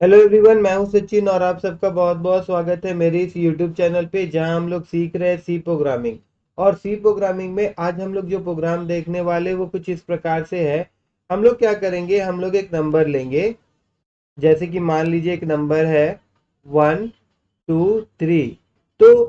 Hello everyone, मैं हूं सचिन और आप सबका बहुत बहुत स्वागत है मेरे इस यूट्यूब चैनल पे जहां हम लोग सीख रहे हैं सी प्रोग्रामिंग। और सी प्रोग्रामिंग में आज हम लोग जो प्रोग्राम देखने वाले वो कुछ इस प्रकार से है। हम लोग क्या करेंगे, हम लोग एक नंबर लेंगे। जैसे कि मान लीजिए एक नंबर है 1 2 3। तो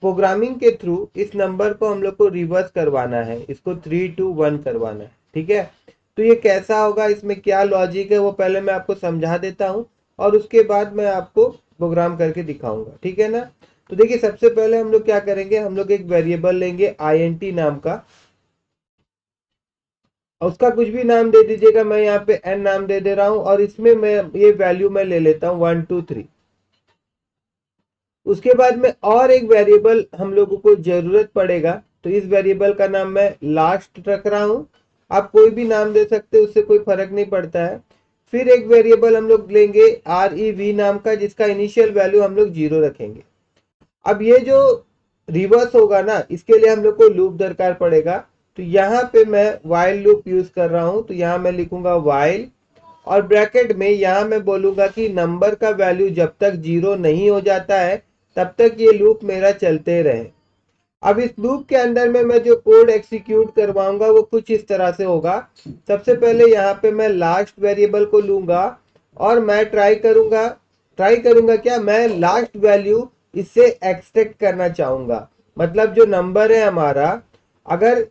प्रोग्रामिंग के थ्रू इस नंबर को हम लोग को रिवर्स करवाना है, इसको 3 2 1 करवाना है। ठीक है, तो ये कैसा होगा, इसमें क्या लॉजिक है वो पहले मैं आपको समझा देता हूँ और उसके बाद मैं आपको प्रोग्राम करके दिखाऊंगा। ठीक है ना। तो देखिए, सबसे पहले हम लोग क्या करेंगे, हम लोग एक वेरिएबल लेंगे int नाम का। और उसका कुछ भी नाम दे दीजिएगा, मैं यहाँ पे n नाम दे दे रहा हूँ और इसमें मैं ये वैल्यू मैं ले लेता हूँ 1 2 3। उसके बाद में और एक वेरिएबल हम लोगों को जरूरत पड़ेगा, तो इस वेरिएबल का नाम मैं लास्ट रख रहा हूं। आप कोई भी नाम दे सकते हैं, उससे कोई फर्क नहीं पड़ता है। फिर एक वेरिएबल हम लोग लेंगे rev नाम का, जिसका इनिशियल वैल्यू हम लोग 0 रखेंगे। अब ये जो रिवर्स होगा ना, इसके लिए हम लोग को लूप दरकार पड़ेगा। तो यहाँ पे मैं वाइल लूप यूज कर रहा हूं, तो यहाँ मैं लिखूंगा वाइल और ब्रैकेट में यहाँ मैं बोलूंगा कि नंबर का वैल्यू जब तक 0 नहीं हो जाता है तब तक ये लूप मेरा चलते रहे। अब इस लूप के अंदर में मैं जो कोड एग्जीक्यूट करवाऊंगा वो कुछ इस तरह से होगा। सबसे पहले यहाँ पे मैं लास्ट वेरिएबल को लूंगा और मैं ट्राई करूंगा क्या, मैं लास्ट वैल्यू इससे एक्सट्रैक्ट करना चाहूंगा। मतलब जो नंबर है हमारा, अगर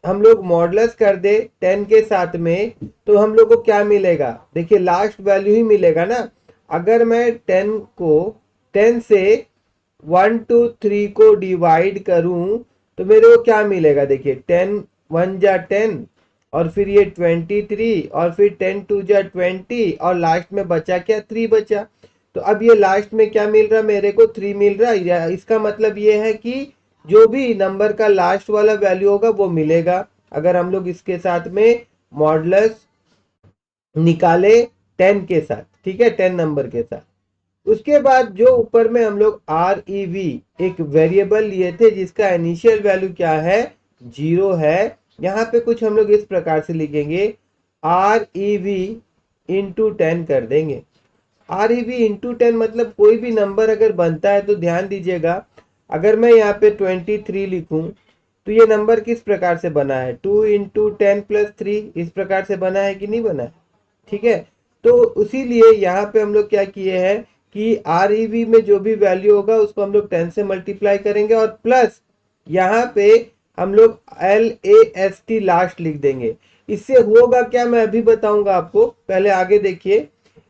हम लोग मॉडुलस कर दे 10 के साथ में, तो हम लोग को क्या मिलेगा, देखिए लास्ट वैल्यू ही मिलेगा ना। अगर मैं 10 से 1 2 3 को डिवाइड करूं तो मेरे को क्या मिलेगा, देखिए 10 1 जा 10 और फिर ये 23 और फिर 10 2 जा 20 और लास्ट में बचा क्या, 3 बचा। तो अब ये लास्ट में क्या मिल रहा, मेरे को 3 मिल रहा है। इसका मतलब ये है कि जो भी नंबर का लास्ट वाला वैल्यू होगा वो मिलेगा, अगर हम लोग इसके साथ में मॉडुलस निकाले 10 के साथ। ठीक है, 10 नंबर के साथ। उसके बाद जो ऊपर में हम लोग rev एक वेरिएबल लिए थे जिसका इनिशियल वैल्यू क्या है, 0 है। यहाँ पे कुछ हम लोग इस प्रकार से लिखेंगे, rev इंटू 10 कर देंगे। rev इंटू 10 मतलब कोई भी नंबर अगर बनता है तो ध्यान दीजिएगा, अगर मैं यहाँ पे 23 लिखूं तो ये नंबर किस प्रकार से बना है, 2 इंटू 10 प्लस 3 इस प्रकार से बना है कि नहीं बना है। ठीक है, तो इसीलिए यहाँ पे हम लोग क्या किए हैं कि rev में जो भी वैल्यू होगा उसको हम लोग 10 से मल्टीप्लाई करेंगे और प्लस यहाँ पे हम लोग last लास्ट लिख देंगे। इससे होगा क्या, मैं अभी बताऊंगा आपको, पहले आगे देखिए।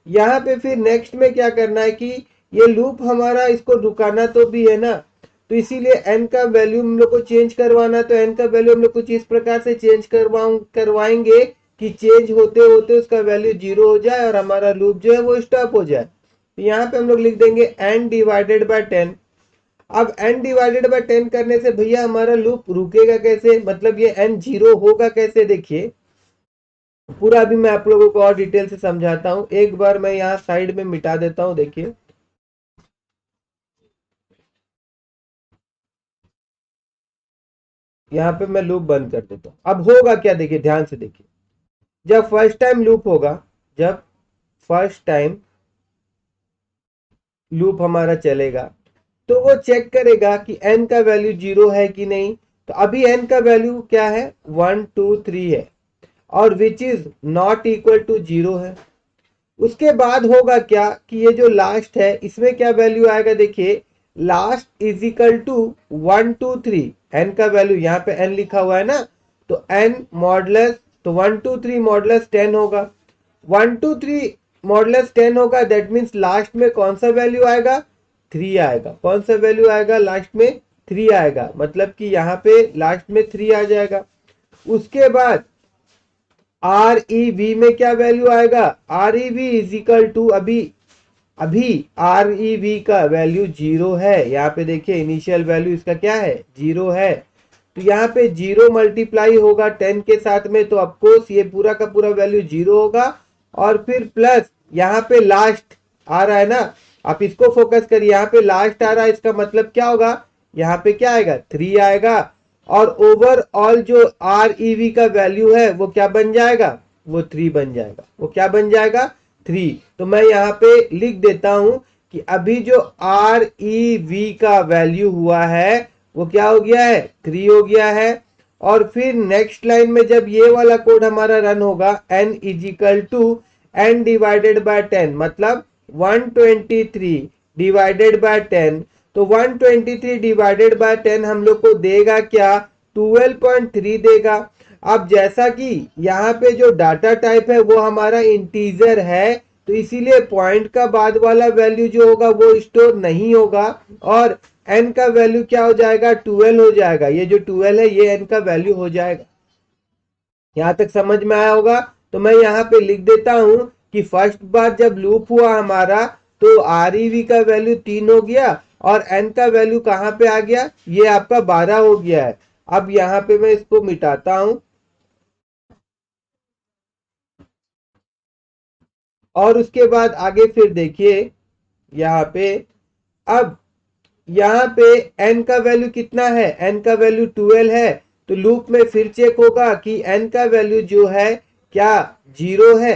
यहाँ पे फिर नेक्स्ट में क्या करना है कि ये लूप हमारा, इसको रुकाना तो भी है ना, तो इसीलिए n का वैल्यू हम लोग को चेंज करवाना। तो n का वैल्यू हम लोग कुछ इस प्रकार से चेंज करवाएंगे कि चेंज होते होते उसका वैल्यू 0 हो जाए और हमारा लूप जो है वो स्टॉप हो जाए। तो यहाँ पे हम लोग लिख देंगे n डिवाइडेड बाय 10। अब n डिवाइडेड बाय 10 करने से भैया हमारा लूप रुकेगा कैसे, मतलब ये n 0 होगा कैसे, देखिए पूरा अभी मैं आप लोगों को और डिटेल से समझाता हूँ। एक बार मैं यहाँ साइड में मिटा देता हूँ, देखिए यहाँ पे मैं लूप बंद कर देता हूँ। अब होगा क्या, देखिए ध्यान से देखिए। जब फर्स्ट टाइम लूप होगा, जब फर्स्ट टाइम लूप हमारा चलेगा तो वो चेक करेगा कि n का वैल्यू 0 है कि नहीं। तो अभी n का वैल्यू क्या है, 1 2 3 है और which is not equal to 0 है। उसके बाद होगा क्या कि ये जो लास्ट है इसमें क्या वैल्यू आएगा, देखिए last is equal to 1 2 3। N का वैल्यू यहाँ पे n लिखा हुआ है ना, तो n मॉडुलस, तो 1 2 3 मॉडुलस 10 होगा। 1 2 3 मॉडुलस 10 होगा, दैट मीन्स लास्ट में कौन सा वैल्यू आएगा, 3 आएगा। कौन सा वैल्यू आएगा लास्ट में, 3 आएगा, मतलब कि यहाँ पे लास्ट में 3 आ जाएगा। उसके बाद rev में क्या वैल्यू आएगा, rev इज इक्वल टू, अभी अभी rev का वैल्यू 0 है। यहाँ पे देखिए इनिशियल वैल्यू इसका क्या है, 0 है। तो यहाँ पे 0 मल्टीप्लाई होगा 10 के साथ में, तो ऑफकोर्स ये पूरा का पूरा वैल्यू 0 होगा। और फिर प्लस यहाँ पे लास्ट आ रहा है ना, आप इसको फोकस करिए, यहाँ पे लास्ट आ रहा है, इसका मतलब क्या होगा, यहाँ पे क्या आएगा, 3 आएगा। और ओवरऑल जो rev का वैल्यू है वो क्या बन जाएगा, वो 3 बन जाएगा। वो क्या बन जाएगा, 3। तो मैं यहाँ पे लिख देता हूं कि अभी जो REV का वैल्यू हुआ है वो क्या हो गया है, 3 हो गया है। और फिर नेक्स्ट लाइन में जब ये वाला कोड हमारा रन होगा, n is equal to n divided by 10, मतलब 123 डिवाइडेड बाय 10। तो 123 डिवाइडेड बाय 10 हम लोग को देगा क्या, 12.3 देगा। अब जैसा कि यहाँ पे जो डाटा टाइप है वो हमारा इंटीजर है, तो इसीलिए पॉइंट का बाद वाला वैल्यू जो होगा वो स्टोर नहीं होगा, और n का वैल्यू क्या हो जाएगा, 12 हो जाएगा। ये जो 12 है ये n का वैल्यू हो जाएगा। यहां तक समझ में आया होगा। तो मैं यहाँ पे लिख देता हूं कि फर्स्ट बार जब लूप हुआ हमारा तो REV का वैल्यू 3 हो गया और n का वैल्यू कहाँ पे आ गया, ये आपका 12 हो गया है। अब यहाँ पे मैं इसको मिटाता हूं और उसके बाद आगे फिर देखिए यहाँ पे, अब यहाँ पे n का वैल्यू कितना है, n का वैल्यू 12 है। तो लूप में फिर चेक होगा कि n का वैल्यू जो है क्या 0 है,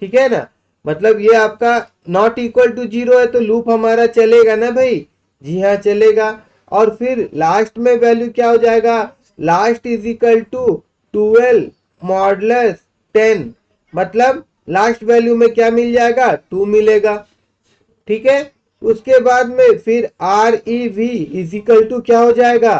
ठीक है ना। मतलब ये आपका नॉट इक्वल टू 0 है तो लूप हमारा चलेगा ना भाई, जी हाँ चलेगा। और फिर लास्ट में वैल्यू क्या हो जाएगा, last is equal to 12 modulus 10, मतलब लास्ट वैल्यू में क्या मिल जाएगा, 2 मिलेगा, ठीक है। उसके बाद में फिर REV इजिकल टू क्या हो जाएगा,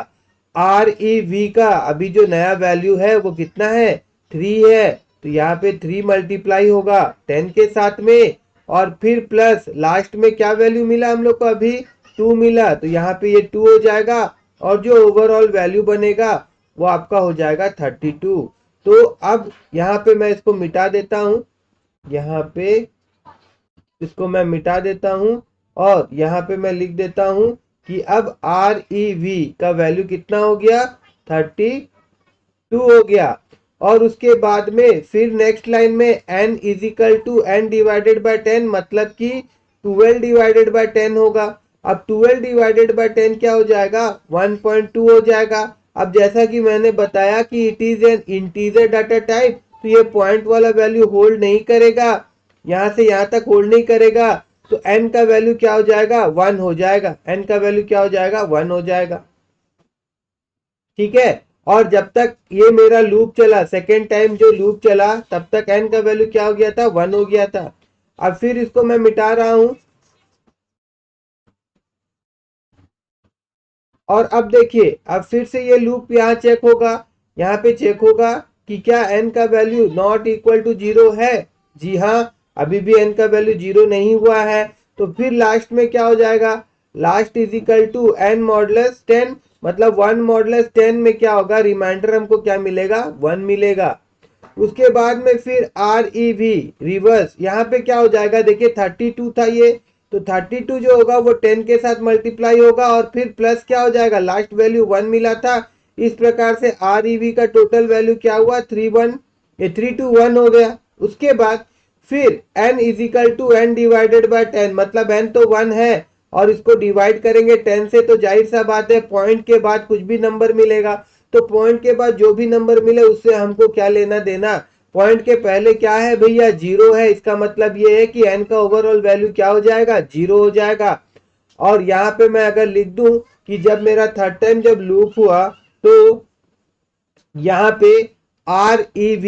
REV का अभी जो नया वैल्यू है वो कितना है, 3 है। तो यहाँ पे 3 मल्टीप्लाई होगा 10 के साथ में, और फिर प्लस लास्ट में क्या वैल्यू मिला हम लोग को, अभी 2 मिला, तो यहाँ पे ये 2 हो जाएगा। और जो ओवरऑल वैल्यू बनेगा वो आपका हो जाएगा 32। तो अब यहाँ पे मैं इसको मिटा देता हूँ, यहाँ पे इसको मैं मिटा देता हूं और यहाँ पे मैं लिख देता हूं कि अब REV का वैल्यू कितना हो गया, 32 हो गया। और उसके बाद में फिर नेक्स्ट लाइन में n is equal to n divided by 10, मतलब कि 12 डिवाइडेड बाय 10 होगा। अब 12 डिवाइडेड बाय 10 क्या हो जाएगा, 1.2 हो जाएगा। अब जैसा कि मैंने बताया कि it is an integer data type, तो ये पॉइंट वाला वैल्यू होल्ड नहीं करेगा, यहां से यहां तक होल्ड नहीं करेगा। तो n का वैल्यू क्या हो जाएगा, 1 हो जाएगा, n का वैल्यू क्या हो जाएगा, 1 हो जाएगा, ठीक है। और जब तक ये मेरा लूप चला, सेकेंड टाइम जो लूप चला, तब तक n का वैल्यू क्या हो गया था, 1 हो गया था। अब फिर इसको मैं मिटा रहा हूं और अब देखिए, अब फिर से ये लूप यहाँ चेक होगा, यहाँ पे चेक होगा कि क्या n का वैल्यू नॉट इक्वल टू 0 है, जी हाँ अभी भी n का वैल्यू 0 नहीं हुआ है। तो फिर लास्ट में क्या हो जाएगा, last is equal to n modulus 10, मतलब 1 मॉडुलस 10 में क्या होगा, रिमाइंडर हमको क्या मिलेगा, 1 मिलेगा। उसके बाद में फिर REV रिवर्स, यहाँ पे क्या हो जाएगा, देखिए 32 था ये, तो 32 जो होगा वो 10 के साथ मल्टीप्लाई होगा और फिर प्लस क्या हो जाएगा, लास्ट वैल्यू 1 मिला था। इस प्रकार से REV का टोटल वैल्यू क्या हुआ, 321 हो गया। उसके बाद फिर n is equal to n divided by 10, मतलब n तो 1 है और इसको डिवाइड करेंगे 10 से, तो जाहिर सा बात है पॉइंट के बाद कुछ भी नंबर मिलेगा, तो पॉइंट के बाद जो भी नंबर मिले उससे हमको क्या लेना देना, पॉइंट के पहले क्या है भैया, 0 है, इसका मतलब ये है कि n का ओवरऑल वैल्यू क्या हो जाएगा, 0 हो जाएगा। और यहाँ पे मैं अगर लिख दूं कि जब मेरा थर्ड टाइम जब लूप हुआ तो यहाँ पे REV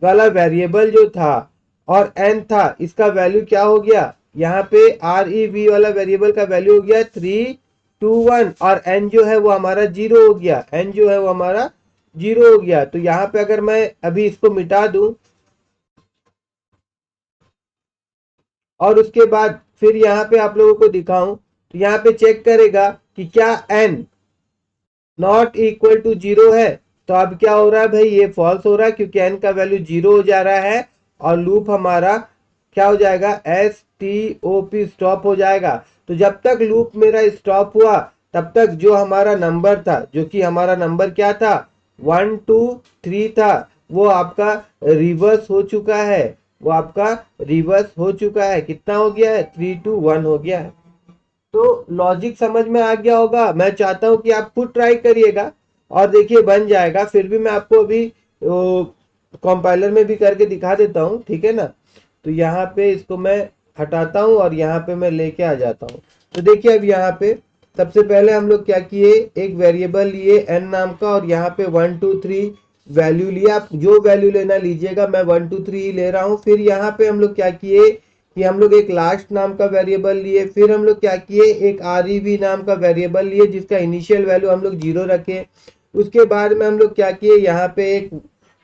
वाला वेरिएबल जो था और n था, इसका वैल्यू क्या हो गया, यहाँ पे REV वाला वेरिएबल का वैल्यू हो गया 321 और n जो है वो हमारा 0 हो गया, n जो है वो हमारा 0 हो गया। तो यहाँ पे अगर मैं अभी इसको मिटा दूं और उसके बाद फिर यहाँ पे आप लोगों को दिखाऊं, तो यहाँ पे चेक करेगा कि क्या n नॉट इक्वल टू 0 है। तो अब क्या हो रहा है भाई, ये फॉल्स हो रहा है क्योंकि n का वैल्यू 0 हो जा रहा है और लूप हमारा क्या हो जाएगा, STOP स्टॉप हो जाएगा। तो जब तक लूप मेरा स्टॉप हुआ तब तक जो हमारा नंबर था, जो कि हमारा नंबर क्या था, 123 था, वो आपका रिवर्स हो चुका है, वो आपका रिवर्स हो चुका है, कितना हो गया है, 321 हो गया है। तो लॉजिक समझ में आ गया होगा। मैं चाहता हूं कि आप खुद ट्राई करिएगा और देखिए बन जाएगा। फिर भी मैं आपको अभी कंपाइलर में भी करके दिखा देता हूं, ठीक है ना। तो यहाँ पे इसको मैं हटाता हूँ और यहाँ पे मैं लेके आ जाता हूँ। तो देखिए अब यहाँ पे सबसे पहले हम लोग क्या किए, एक वेरिएबल लिए n नाम का और यहाँ पे 1 2 3 वैल्यू लिया। आप जो वैल्यू लेना लीजिएगा, मैं 1 2 3 ही ले रहा हूँ। फिर यहाँ पे हम लोग क्या किए कि हम लोग एक लास्ट नाम का वेरिएबल लिए। फिर हम लोग क्या किए, एक REV नाम का वेरिएबल लिए जिसका इनिशियल वैल्यू हम लोग 0 रखे। उसके बाद में हम लोग क्या किए, यहाँ पे एक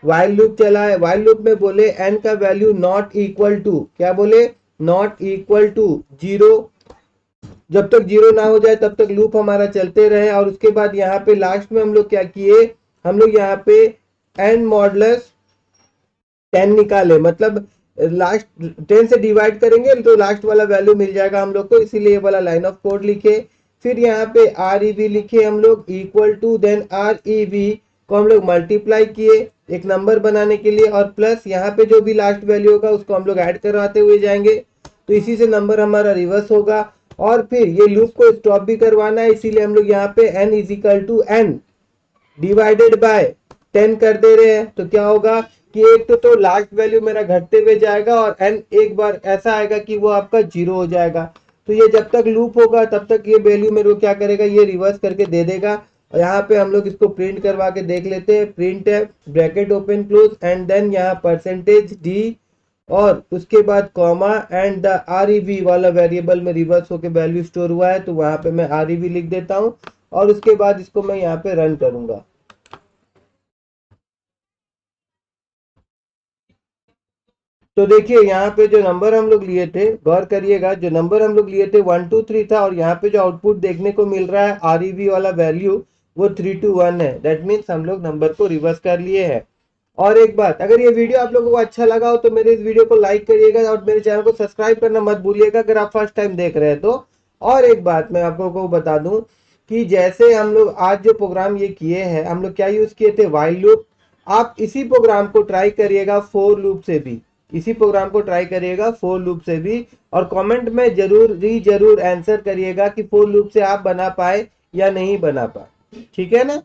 वाइल लूप चलाए। वाइल लूप में बोले n का वैल्यू नॉट इक्वल टू, क्या बोले, नॉट इक्वल टू 0। जब तक 0 ना हो जाए तब तक लूप हमारा चलते रहे। और उसके बाद यहाँ पे लास्ट में हम लोग क्या किए, हम लोग यहाँ पे n मॉडुलस 10 निकाले, मतलब लास्ट 10 से डिवाइड करेंगे तो लास्ट वाला वैल्यू मिल जाएगा हम लोग को, इसीलिए वाला लाइन ऑफ कोड लिखे। फिर यहाँ पे REV लिखे हम लोग इक्वल टू, देन REV को हम लोग मल्टीप्लाई किए एक नंबर बनाने के लिए, और प्लस यहाँ पे जो भी लास्ट वैल्यू होगा उसको हम लोग ऐड करवाते हुए जाएंगे, तो इसी से नंबर हमारा रिवर्स होगा। और फिर ये लूप को स्टॉप भी करवाना है, इसीलिए हम लोग यहाँ पे n is equal to n divided by 10 कर दे रहे हैं। तो क्या होगा कि एक तो लास्ट वैल्यू मेरा घटते हुए जाएगा और n एक बार ऐसा आएगा कि वो आपका 0 हो जाएगा। तो ये जब तक लूप होगा तब तक ये वैल्यू मेरे को क्या करेगा, ये रिवर्स करके दे देगा। और यहाँ पे हम लोग इसको प्रिंट करवा के देख लेते हैं। प्रिंट है bracket open close and then यहाँ %d और उसके बाद कॉमा एंड द REV वाला वेरिएबल में रिवर्स होके वैल्यू स्टोर हुआ है, तो वहां पे मैं REV लिख देता हूँ और उसके बाद इसको मैं यहाँ पे रन करूंगा। तो देखिए यहाँ पे जो नंबर हम लोग लिए थे, गौर करिएगा, जो नंबर हम लोग लिए थे 1 2 3 था, और यहाँ पे जो आउटपुट देखने को मिल रहा है REV वाला वैल्यू वो 3 2 1 है। दैट मीन्स हम लोग नंबर को रिवर्स कर लिए हैं। और एक बात, अगर ये वीडियो आप लोगों को अच्छा लगा हो तो मेरे इस वीडियो को लाइक करिएगा और मेरे चैनल को सब्सक्राइब करना मत भूलिएगा अगर आप फर्स्ट टाइम देख रहे हैं तो। और एक बात मैं आप लोगों को बता दूं कि जैसे हम लोग आज जो प्रोग्राम ये किए हैं, हम लोग क्या यूज किए थे, वाइल लूप। आप इसी प्रोग्राम को ट्राई करिएगा फोर लूप से भी, इसी प्रोग्राम को ट्राई करिएगा फोर लूप से भी, और कमेंट में जरूर आंसर करिएगा कि फोर लूप से आप बना पाए या नहीं बना पाए। ठीक है ना।